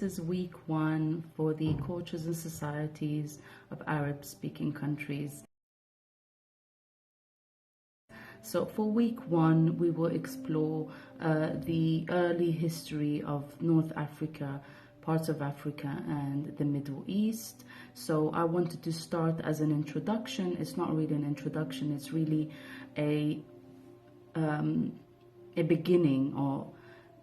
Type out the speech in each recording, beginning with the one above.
is week 1 for the cultures and societies of Arab-speaking countries. So for week 1, we will explore the early history of North Africa, parts of Africa and the Middle East. So I wanted to start as an introduction. It's not really an introduction, it's really a beginning, or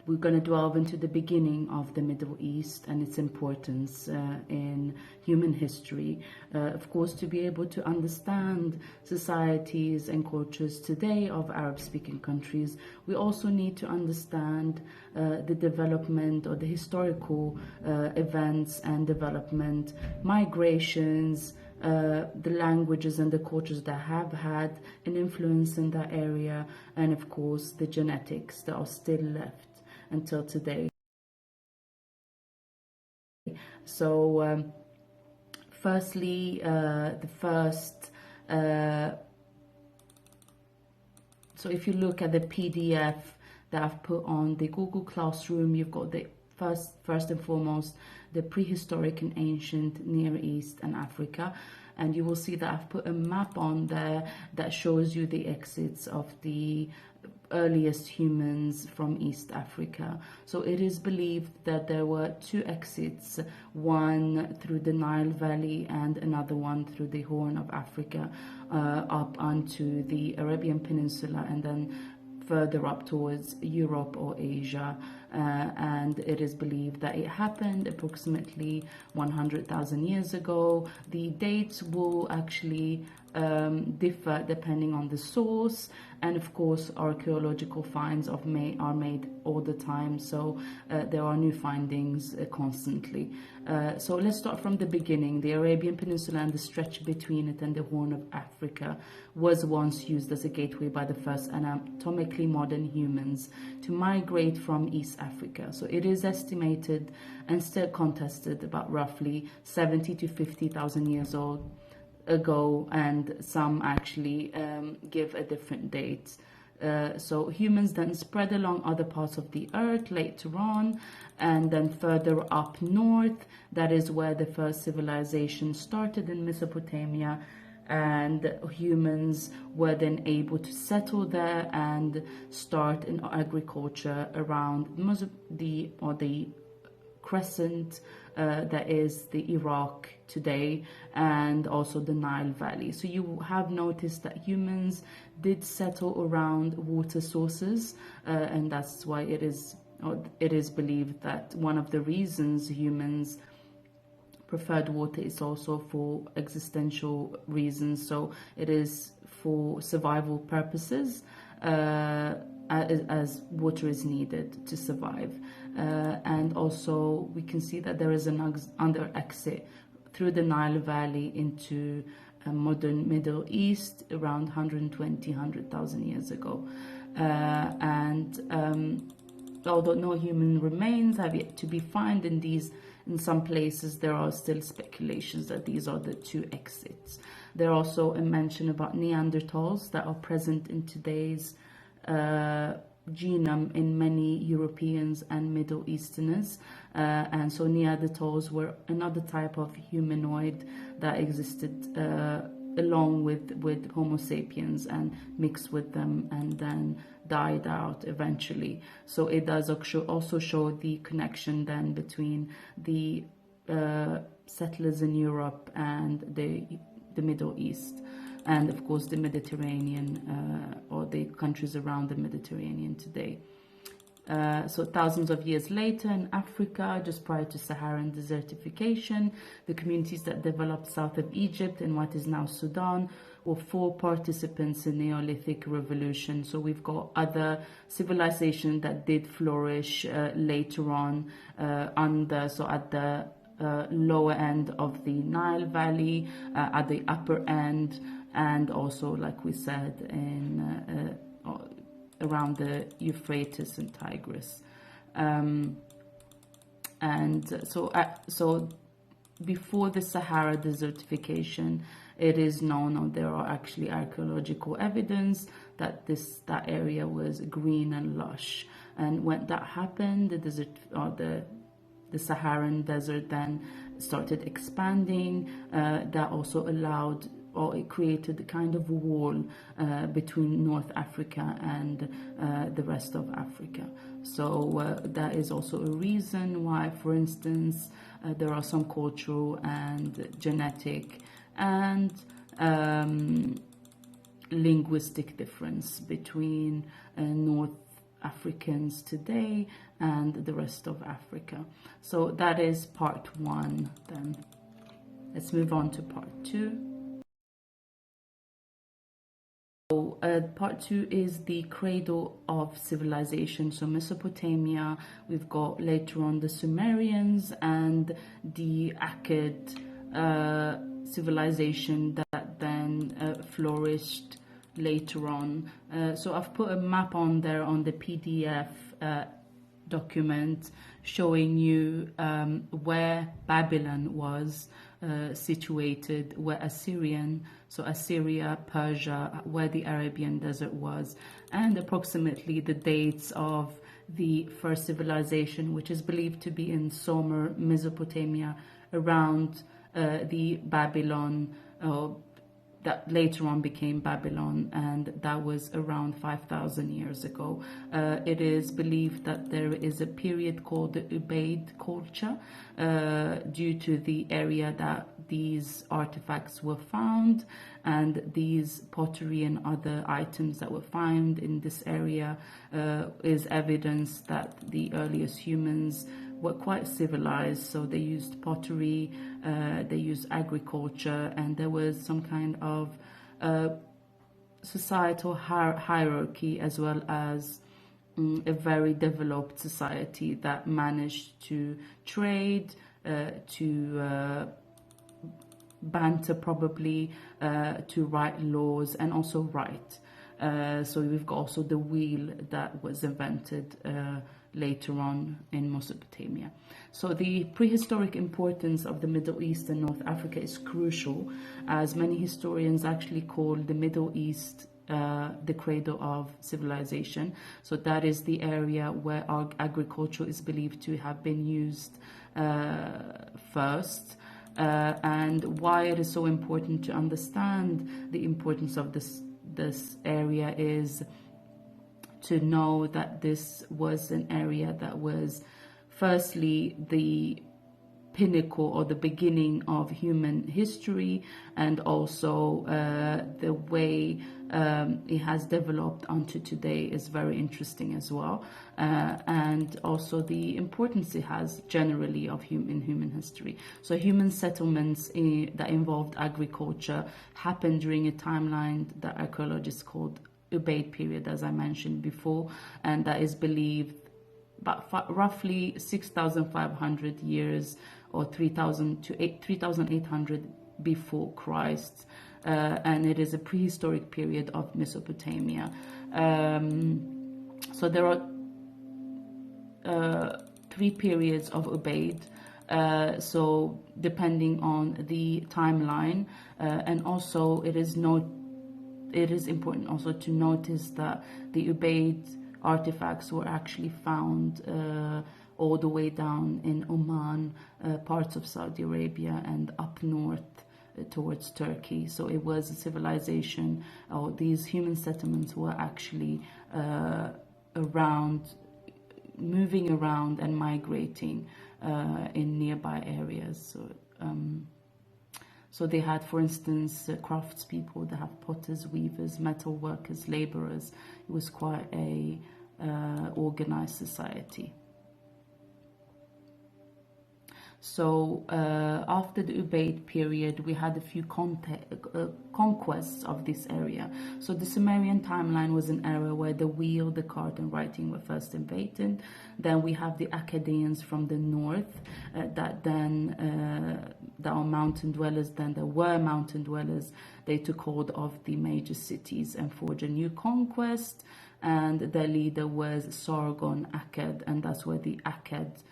we're going to delve into the beginning of the Middle East and its importance in human history. Of course, to be able to understand societies and cultures today of Arab-speaking countries, we also need to understand the development or the historical events and development, migrations, the languages and the cultures that have had an influence in that area, and of course the genetics that are still left until today. So firstly, so if you look at the PDF that I've put on the Google Classroom, you've got the first and foremost the prehistoric and ancient Near East and Africa, and you will see that I've put a map on there that shows you the exits of the earliest humans from East Africa. So it is believed that there were 2 exits, one through the Nile Valley and another one through the Horn of Africa, up onto the Arabian Peninsula and then further up towards Europe or Asia, and it is believed that it happened approximately 100,000 years ago. The dates will actually differ depending on the source, and of course archaeological finds are made all the time, so there are new findings constantly. So let's start from the beginning. The Arabian Peninsula and the stretch between it and the Horn of Africa was once used as a gateway by the first anatomically modern humans to migrate from East Africa. So it is estimated and still contested about roughly 70 to 50,000 years old ago, and some actually give a different date. So humans then spread along other parts of the earth later on, and then further up north, that is where the first civilization started in Mesopotamia, and humans were then able to settle there and start in agriculture around the crescent that is the Iraq today, and also the Nile Valley. So you have noticed that humans did settle around water sources, and that's why it is believed that one of the reasons humans preferred water is also for existential reasons. So it is for survival purposes, as water is needed to survive. And also we can see that there is an under exit through the Nile Valley into modern Middle East around 100,000 years ago. Although no human remains have yet to be found in some places, there are still speculations that these are the 2 exits. There are also a mention about Neanderthals that are present in today's genome in many Europeans and Middle Easterners, and so Neanderthals were another type of humanoid that existed along with Homo sapiens and mixed with them and then died out eventually. So it does also show the connection then between the settlers in Europe and the Middle East, and of course the Mediterranean, or the countries around the Mediterranean today. So thousands of years later in Africa, just prior to Saharan desertification, the communities that developed south of Egypt and what is now Sudan were full participants in Neolithic revolution. So we've got other civilizations that did flourish later on at the lower end of the Nile Valley, at the upper end, and also, like we said, in around the Euphrates and Tigris. So before the Sahara desertification, it is known, or there are actually archaeological evidence that that area was green and lush. And when that happened, the the Saharan desert then started expanding. That also allowed, or it created a kind of wall between North Africa and the rest of Africa. So that is also a reason why, for instance, there are some cultural and genetic and linguistic difference between North Africans today and the rest of Africa. So that is part one then. Let's move on to part two. So, part two is the Cradle of Civilization. So Mesopotamia, we've got later on the Sumerians and the Akkad civilization that then flourished later on. So I've put a map on there on the PDF document showing you where Babylon was situated, where Assyria, Persia, where the Arabian desert was, and approximately the dates of the first civilization, which is believed to be in Sumer, Mesopotamia, around the Babylon, that later on became Babylon, and that was around 5,000 years ago. It is believed that there is a period called the Ubaid culture due to the area that these artifacts were found, and these pottery and other items that were found in this area is evidence that the earliest humans were quite civilized. So they used pottery, they used agriculture, and there was some kind of societal hierarchy, as well as a very developed society that managed to trade, to banter probably, to write laws, and also write. So we've got also the wheel that was invented later on in Mesopotamia. So the prehistoric importance of the Middle East and North Africa is crucial, as many historians actually call the Middle East the cradle of civilization. So that is the area where our agriculture is believed to have been used first. And why it is so important to understand the importance of this area is to know that this was an area that was firstly the pinnacle or the beginning of human history, and also the way it has developed onto today is very interesting as well, and also the importance it has generally of human history. So human settlements that involved agriculture happened during a timeline that archaeologists called Ubaid period, as I mentioned before, and that is believed about roughly 6,500 years, or 3,000 to 3,800 before Christ, and it is a prehistoric period of Mesopotamia. So there are three periods of Ubaid, so depending on the timeline, and also it is important also to notice that the Ubaid artifacts were actually found all the way down in Oman, parts of Saudi Arabia, and up north towards Turkey. So it was a civilization, or these human settlements were actually moving around and migrating in nearby areas. So they had, for instance, craftspeople, they have potters, weavers, metal workers, laborers. It was quite a organized society. So after the Ubaid period, we had a few conquests of this area. So the Sumerian timeline was an era where the wheel, the cart, and writing were first invented. Then we have the Akkadians from the north that are mountain dwellers. Then there were mountain dwellers. They took hold of the major cities and forged a new conquest. And their leader was Sargon Akkad, and that's where the Akkad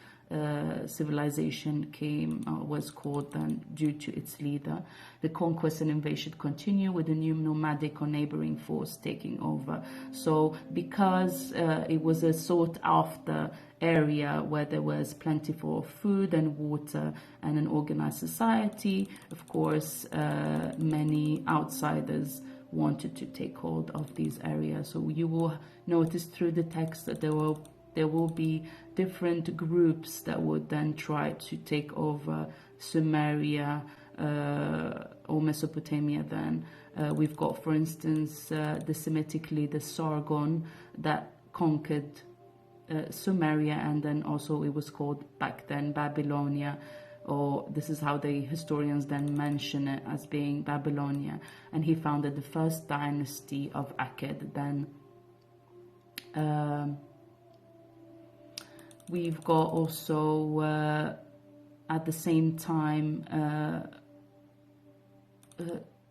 civilization was called then due to its leader. The conquest and invasion continued with a new nomadic or neighboring force taking over. So because it was a sought after area where there was plentiful food and water and an organized society, of course, many outsiders wanted to take hold of these areas. So you will notice through the text that there will be different groups that would then try to take over Sumeria or Mesopotamia then. We've got, for instance, Semitically the Sargon that conquered Sumeria, and then also it was called back then Babylonia, or this is how the historians then mention it as being Babylonia, and he founded the first dynasty of Akkad. Then we've got also at the same time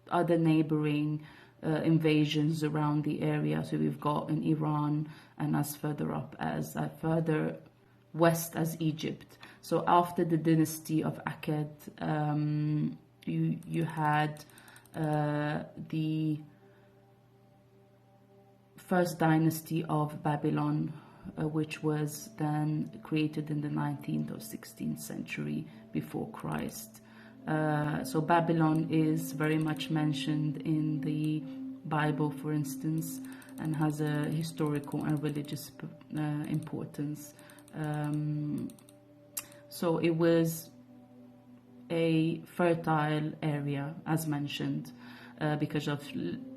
other neighboring invasions around the area. So we've got in Iran, and as further up as further west as Egypt. So after the dynasty of Akkad, you had the first dynasty of Babylon, which was then created in the 19th or 16th century before Christ. So Babylon is very much mentioned in the Bible, for instance, and has a historical and religious importance. So it was a fertile area, as mentioned, because of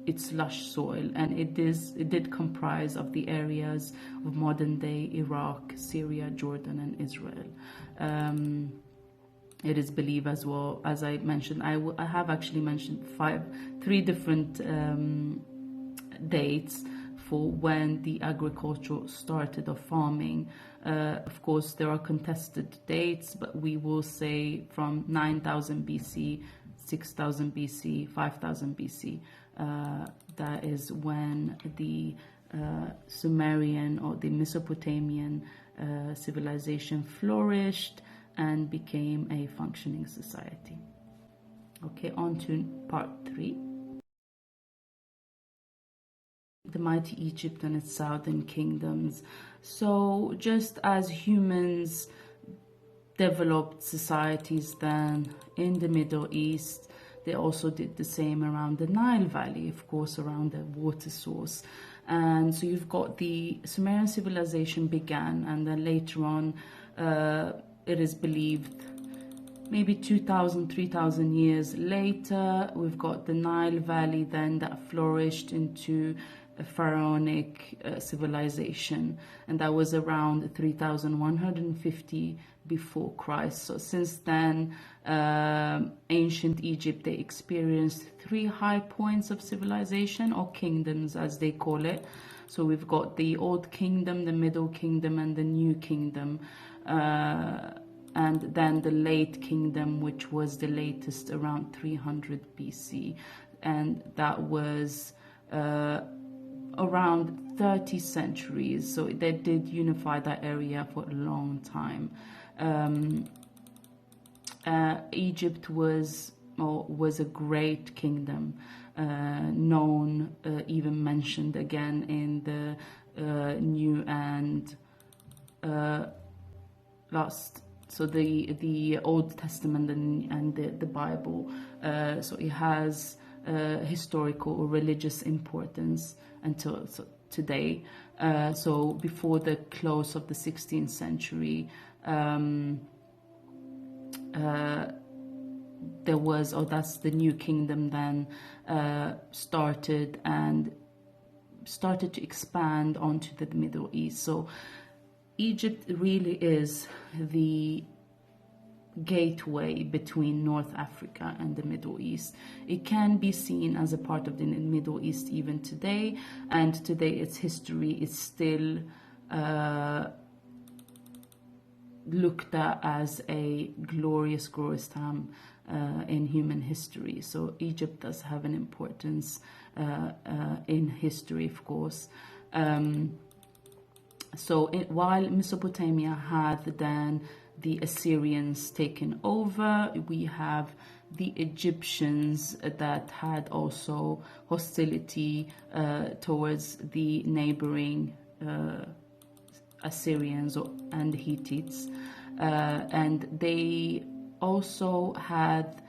its lush soil, and it did comprise of the areas of modern-day Iraq, Syria, Jordan, and Israel. It is believed as well, as I mentioned, I have actually mentioned three different dates for when the agriculture started, of farming. Of course, there are contested dates, but we will say from 9000 BC, 6000 BC, 5000 BC. That is when the Sumerian or the Mesopotamian civilization flourished and became a functioning society. Okay, on to part 3. The mighty Egypt and its southern kingdoms. So just as humans developed societies then in the Middle East, they also did the same around the Nile Valley, of course, around the water source. And so you've got the Sumerian civilization began, and then later on, it is believed maybe 2,000, 3,000 years later, we've got the Nile Valley then that flourished into a pharaonic civilization, and that was around 3,150 before Christ. So since then, ancient Egypt, they experienced 3 high points of civilization, or kingdoms as they call it. So we've got the Old Kingdom, the Middle Kingdom, and the New Kingdom. And then the Late Kingdom, which was the latest around 300 BC. And that was around 30 centuries. So they did unify that area for a long time. Egypt was a great kingdom, known, even mentioned again in the New and last. So the Old Testament and the Bible. So it has historical or religious importance until today. So before the close of the 16th century, there was, or that's the New Kingdom then started to expand onto the Middle East. So Egypt really is the gateway between North Africa and the Middle East. It can be seen as a part of the Middle East even today, and today its history is still looked at as a glorious time in human history. So Egypt does have an importance in history, of course. So while Mesopotamia had then the Assyrians taken over. We have the Egyptians that had also hostility towards the neighboring Assyrians and Hittites, and they also had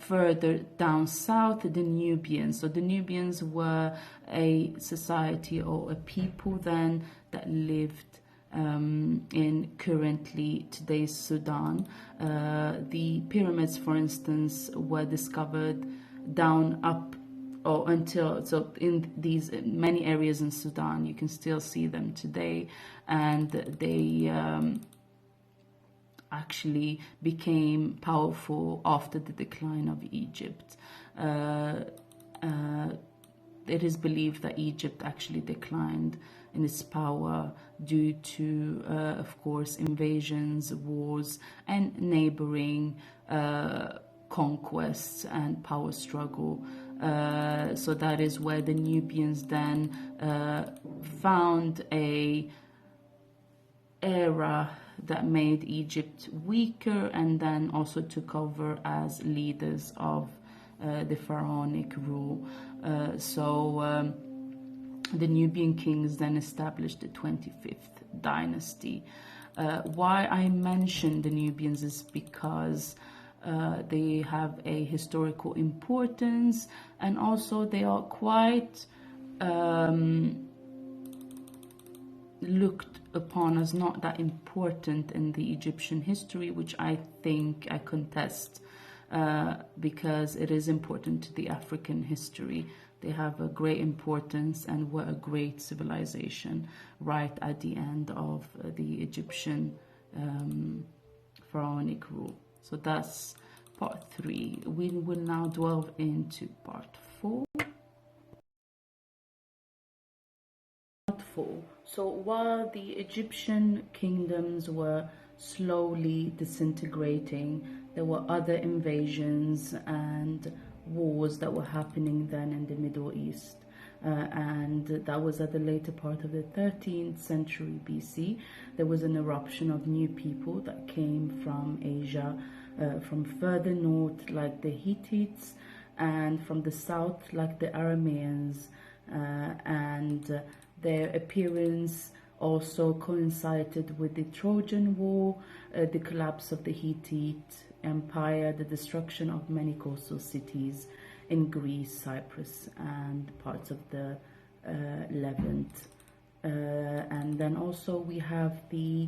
further down south the Nubians. So the Nubians were a society or a people then that lived in currently today's Sudan. The pyramids, for instance, were discovered down up or until, so in these many areas in Sudan you can still see them today, and they actually became powerful after the decline of Egypt. It is believed that Egypt actually declined in its power due to, of course, invasions, wars, and neighboring conquests and power struggle. So that is where the Nubians then found a era that made Egypt weaker, and then also took over as leaders of the pharaonic rule. The Nubian kings then established the 25th dynasty. Why I mention the Nubians is because they have a historical importance, and also they are quite looked upon as not that important in the Egyptian history, which I think I contest, because it is important to the African history. They have a great importance and were a great civilization right at the end of the Egyptian pharaonic rule. So that's part 3. We will now delve into part 4. So while the Egyptian kingdoms were slowly disintegrating, there were other invasions and wars that were happening then in the Middle East. And that was at the later part of the 13th century BC. There was an eruption of new people that came from Asia, from further north like the Hittites, and from the south like the Arameans, and their appearance also coincided with the Trojan War, the collapse of the Hittite Empire, the destruction of many coastal cities in Greece, Cyprus, and parts of the Levant. And then also we have the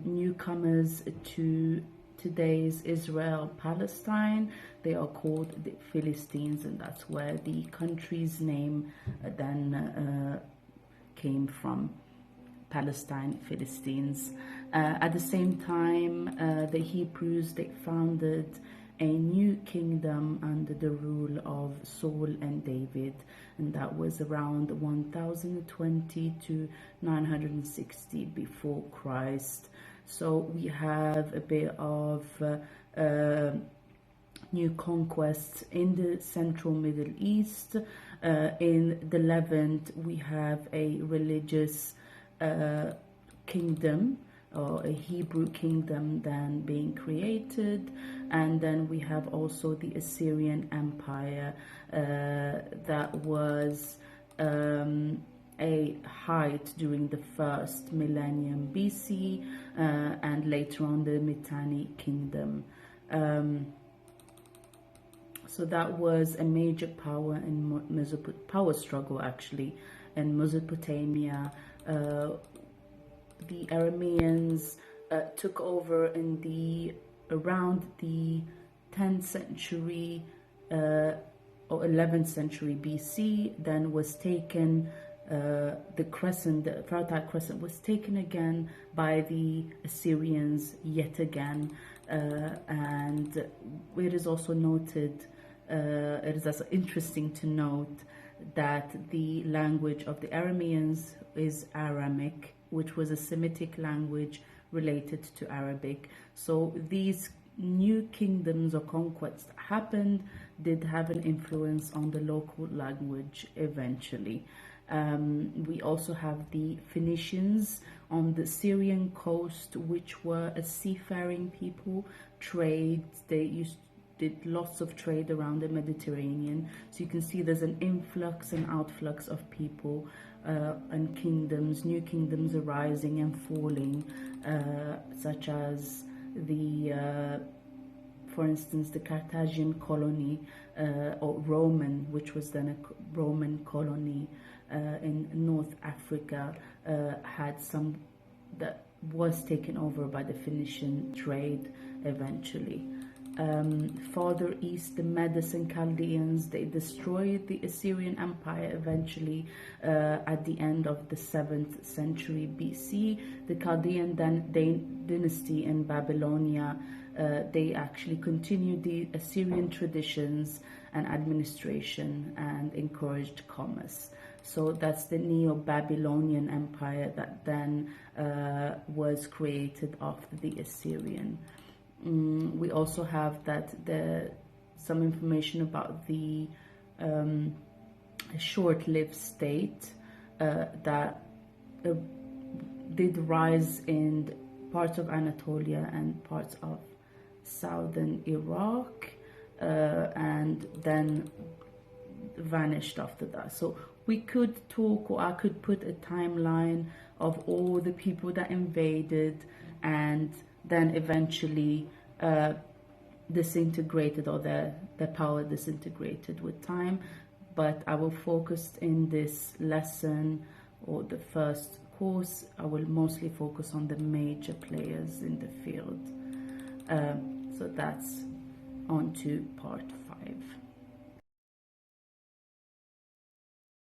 newcomers to today's Israel, Palestine. They are called the Philistines, and that's where the country's name then came from. Palestine, Philistines. At the same time, the Hebrews, they founded a new kingdom under the rule of Saul and David, and that was around 1020 to 960 before Christ. So we have a bit of new conquests in the central Middle East. In the Levant, we have a religious kingdom, or a Hebrew kingdom then being created, and then we have also the Assyrian Empire that was a height during the first millennium BC, and later on the Mitanni kingdom. So that was a major power in power struggle actually in Mesopotamia. The Arameans took over in around the 10th century or 11th century BC. Then was taken the crescent, the Fertile Crescent, was taken again by the Assyrians yet again, and it is also noted. It is also interesting to note that the language of the Arameans is Aramic, which was a Semitic language related to Arabic. So these new kingdoms or conquests that happened did have an influence on the local language eventually. We also have the Phoenicians on the Syrian coast, which were a seafaring people, did lots of trade around the Mediterranean. So you can see there's an influx and outflux of people and kingdoms, new kingdoms arising and falling, such as for instance, the Carthaginian colony or Roman, which was then a Roman colony in North Africa, had some that was taken over by the Phoenician trade eventually. Farther east, the Medes and Chaldeans, they destroyed the Assyrian Empire eventually at the end of the 7th century BC. The Chaldean dynasty in Babylonia, they actually continued the Assyrian traditions and administration and encouraged commerce. So that's the Neo-Babylonian Empire that then was created after the Assyrian. We also have some information about the short-lived state that did rise in parts of Anatolia and parts of southern Iraq, and then vanished after that. So we could talk, or I could put a timeline of all the people that invaded and then eventually disintegrated, or their power disintegrated with time. But I will focus in this lesson, or the first course, I will mostly focus on the major players in the field. So that's on to part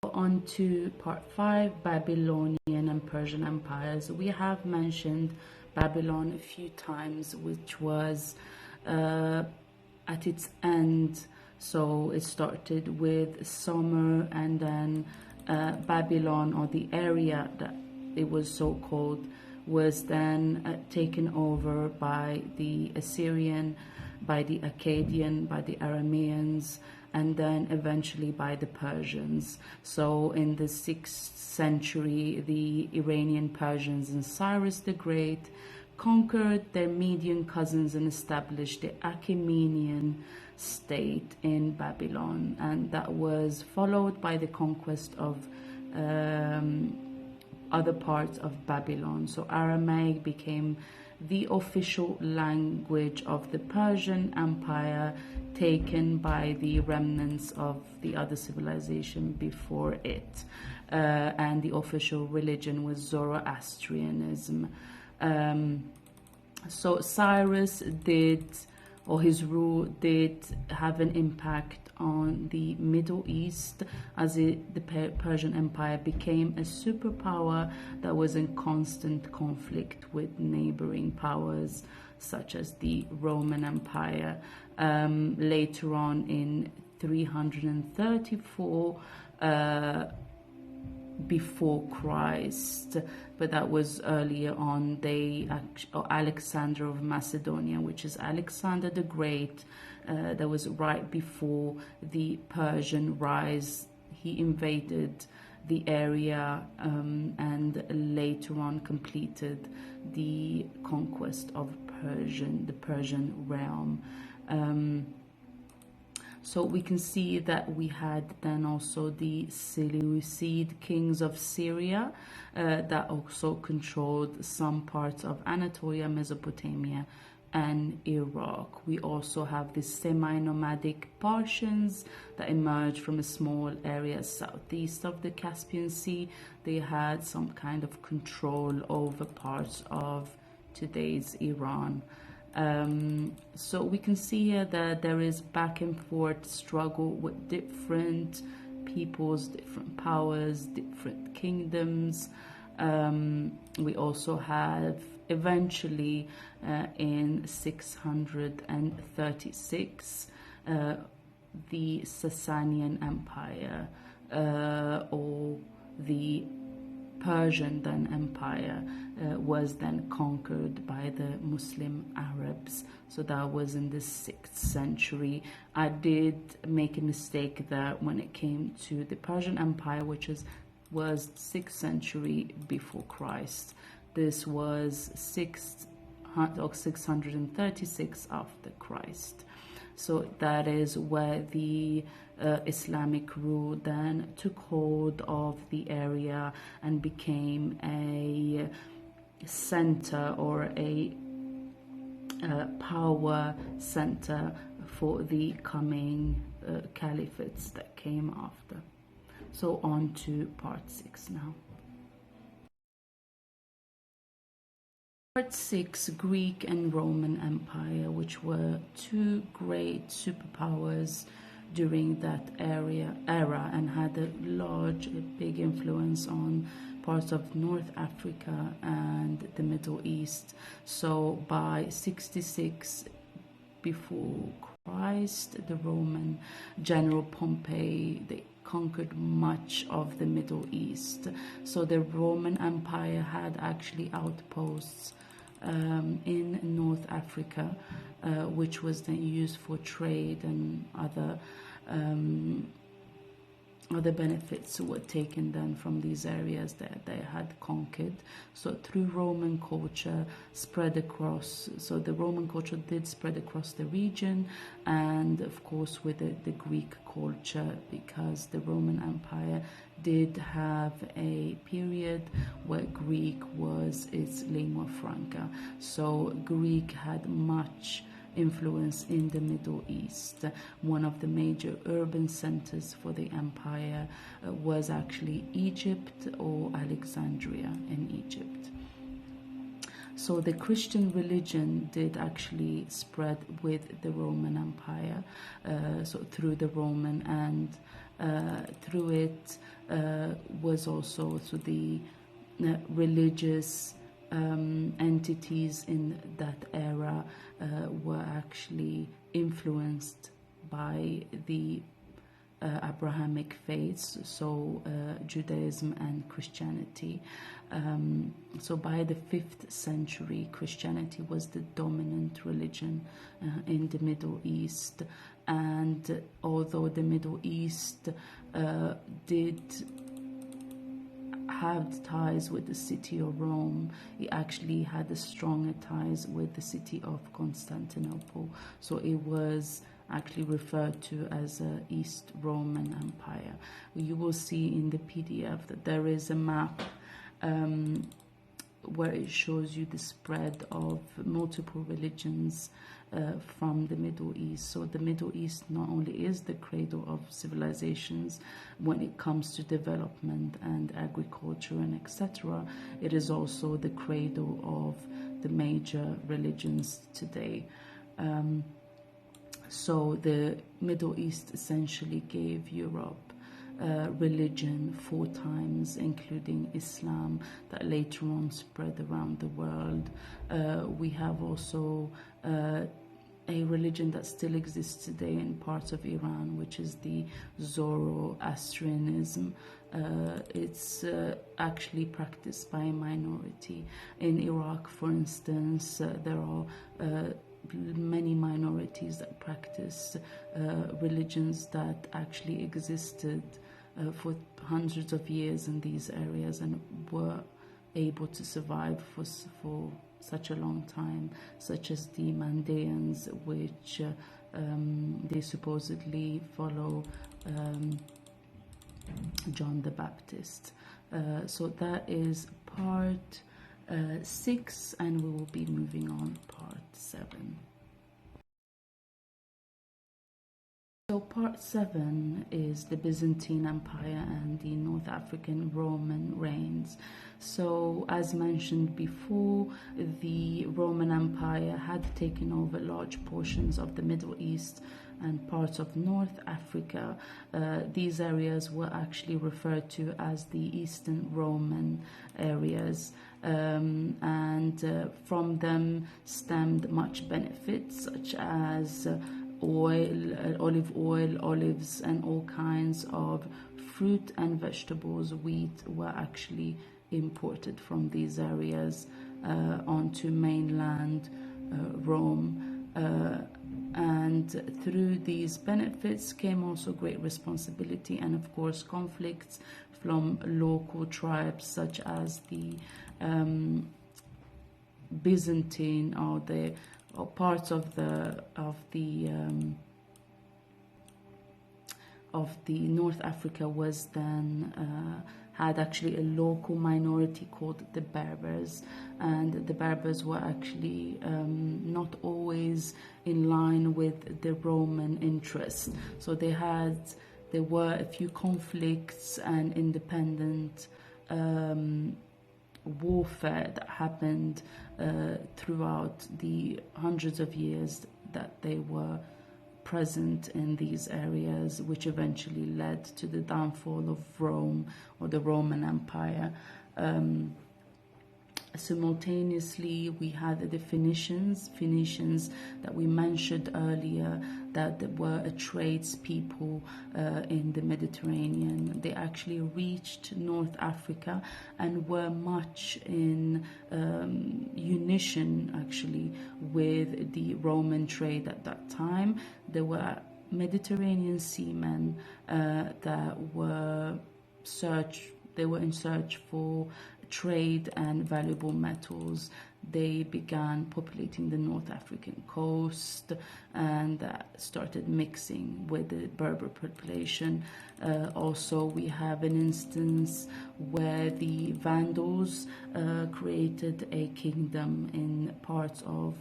5. On to part 5, Babylonian and Persian empires. We have mentioned Babylon a few times, which was at its end. So it started with Sumer, and then Babylon, or the area that it was so called, was then taken over by the Assyrian, by the Akkadian, by the Arameans, and then eventually by the Persians. So in the 6th century, the Iranian Persians and Cyrus the Great conquered their Median cousins and established the Achaemenian state in Babylon, and that was followed by the conquest of other parts of Babylon. So Aramaic became the official language of the Persian Empire, taken by the remnants of the other civilization before it, and the official religion was Zoroastrianism. So Cyrus his rule did have an impact on the Middle East, as the Persian Empire became a superpower that was in constant conflict with neighboring powers such as the Roman Empire. Later on in 334 before Christ, but that was earlier on, Alexander of Macedonia, which is Alexander the Great, that was right before the Persian rise. He invaded the area and later on completed the conquest of the Persian realm. So we can see that we had then also the Seleucid kings of Syria that also controlled some parts of Anatolia, Mesopotamia, and Iraq. We also have the semi-nomadic Parthians that emerged from a small area southeast of the Caspian Sea. They had some kind of control over parts of today's Iran. So we can see here that there is back and forth struggle with different peoples, different powers, different kingdoms. We also have eventually in 636 the Sasanian Empire, or the Persian then empire, was then conquered by the Muslim Arabs. So that was in the 6th century. I did make a mistake there when it came to the Persian Empire, which is was 6th century before Christ. This was 636 after Christ. So that is where the Islamic rule then took hold of the area and became a center or a power center for the coming caliphates that came after. So on to part 6 now. Part 6, Greek and Roman Empire, which were two great superpowers during that era and had a big influence on parts of North Africa and the Middle East. So by 66 before Christ, the Roman general Pompey, they conquered much of the Middle East. So the Roman Empire had actually outposts in North Africa, which was then used for trade and other benefits were taken then from these areas that they had conquered. So through Roman culture spread across, so the Roman culture did spread across the region, and of course with the Greek culture, because the Roman Empire did have a period where Greek was its lingua franca. So Greek had much influence in the Middle East. One of the major urban centers for the empire was actually Egypt or Alexandria in Egypt. So the Christian religion did actually spread with the Roman Empire, so through the Roman, and through it was also the religious entities in that era were actually influenced by the Abrahamic faiths, so Judaism and Christianity. So by the 5th century, Christianity was the dominant religion in the Middle East. And although the Middle East did have ties with the city of Rome, it actually had a stronger ties with the city of Constantinople. So it was actually referred to as East Roman Empire. You will see in the PDF that there is a map where it shows you the spread of multiple religions from the Middle East. So the Middle East not only is the cradle of civilizations when it comes to development and agriculture and etc., it is also the cradle of the major religions today. So the Middle East essentially gave Europe religion 4 times, including Islam, that later on spread around the world. We have also a religion that still exists today in parts of Iran, which is the Zoroastrianism. It's actually practiced by a minority. In Iraq, for instance, there are many minorities that practice religions that actually existed for hundreds of years in these areas and were able to survive for such a long time, such as the Mandaeans, which they supposedly follow John the Baptist. So that is part 6, and we will be moving on part 7. So part 7 is the Byzantine Empire and the North African Roman reigns. So as mentioned before, the Roman Empire had taken over large portions of the Middle East and parts of North Africa. These areas were actually referred to as the Eastern Roman areas, and from them stemmed much benefits, such as olive oil, olives, and all kinds of fruit and vegetables. Wheat were actually imported from these areas onto mainland Rome. And through these benefits came also great responsibility and, of course, conflicts from local tribes such as the Byzantine or parts of the North Africa was then had actually a local minority called the Berbers, and the Berbers were actually not always in line with the Roman interests. So there were a few conflicts and independent warfare that happened throughout the hundreds of years that they were present in these areas, which eventually led to the downfall of Rome or the Roman Empire. Simultaneously, we had the Phoenicians that we mentioned earlier, that were a tradespeople in the Mediterranean. They actually reached North Africa and were much in unison actually with the Roman trade at that time. There were Mediterranean seamen that were in search for trade and valuable metals. They began populating the North African coast and started mixing with the Berber population. Also, we have an instance where the Vandals created a kingdom in parts of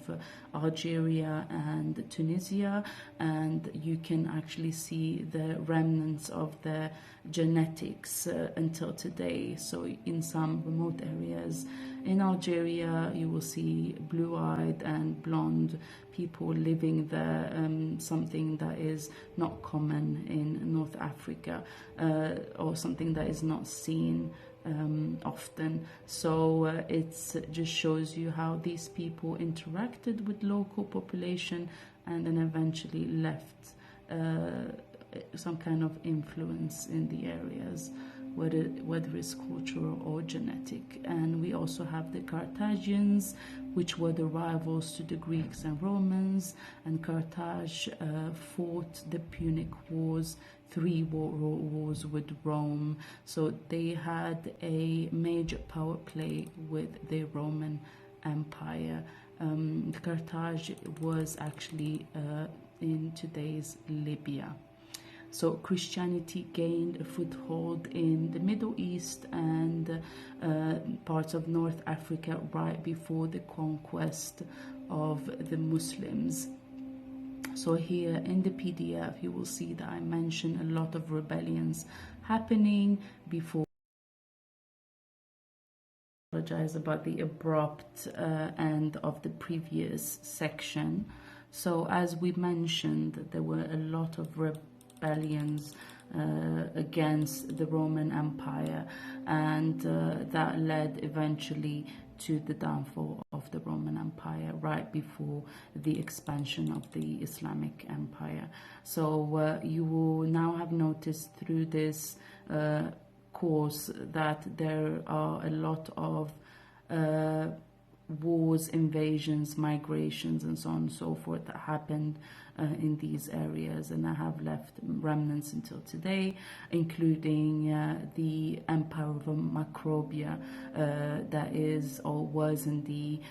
Algeria and Tunisia, and you can actually see the remnants of their genetics until today. So in some remote areas in Algeria, you will see blue-eyed and blonde people living there, something that is not common in North Africa, or something that is not seen often. So it just shows you how these people interacted with local population and then eventually left some kind of influence in the areas, whether it's cultural or genetic. And we also have the Carthaginians, which were the rivals to the Greeks and Romans, and Carthage fought the Punic Wars, 3 wars with Rome. So they had a major power play with the Roman Empire. Carthage was actually in today's Libya. So Christianity gained a foothold in the Middle East and parts of North Africa right before the conquest of the Muslims. So here in the PDF, you will see that I mention a lot of rebellions happening before. I apologize about the abrupt end of the previous section. So as we mentioned, there were a lot of rebellions against the Roman Empire, and that led eventually to the downfall of the Roman Empire right before the expansion of the Islamic Empire. So you will now have noticed through this course that there are a lot of wars, invasions, migrations, and so on and so forth that happened in these areas, and I have left remnants until today, including the Empire of Macrobia that is or was in the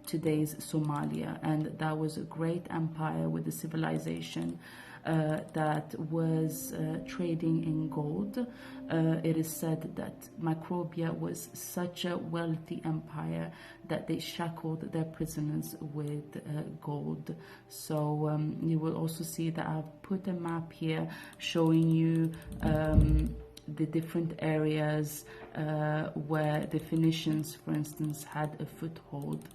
today's Somalia, and that was a great empire with a civilization that was trading in gold. It is said that Macrobia was such a wealthy empire that they shackled their prisoners with gold. So you will also see that I've put a map here showing you the different areas where the Phoenicians, for instance, had a foothold.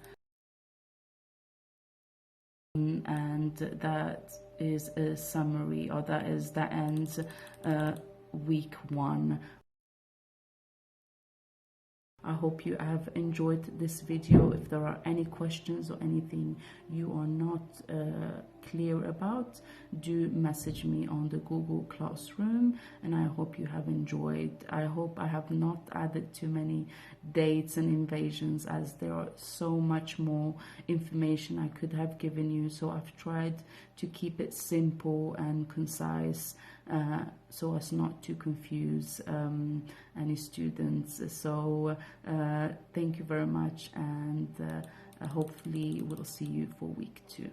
And that is a summary, or that ends week 1. I hope you have enjoyed this video. If there are any questions or anything you are not clear about, do message me on the Google Classroom, and I hope you have enjoyed. I hope I have not added too many dates and invasions, as there are so much more information I could have given you. So I've tried to keep it simple and concise, so as not to confuse any students. So thank you very much, and hopefully we'll see you for week 2.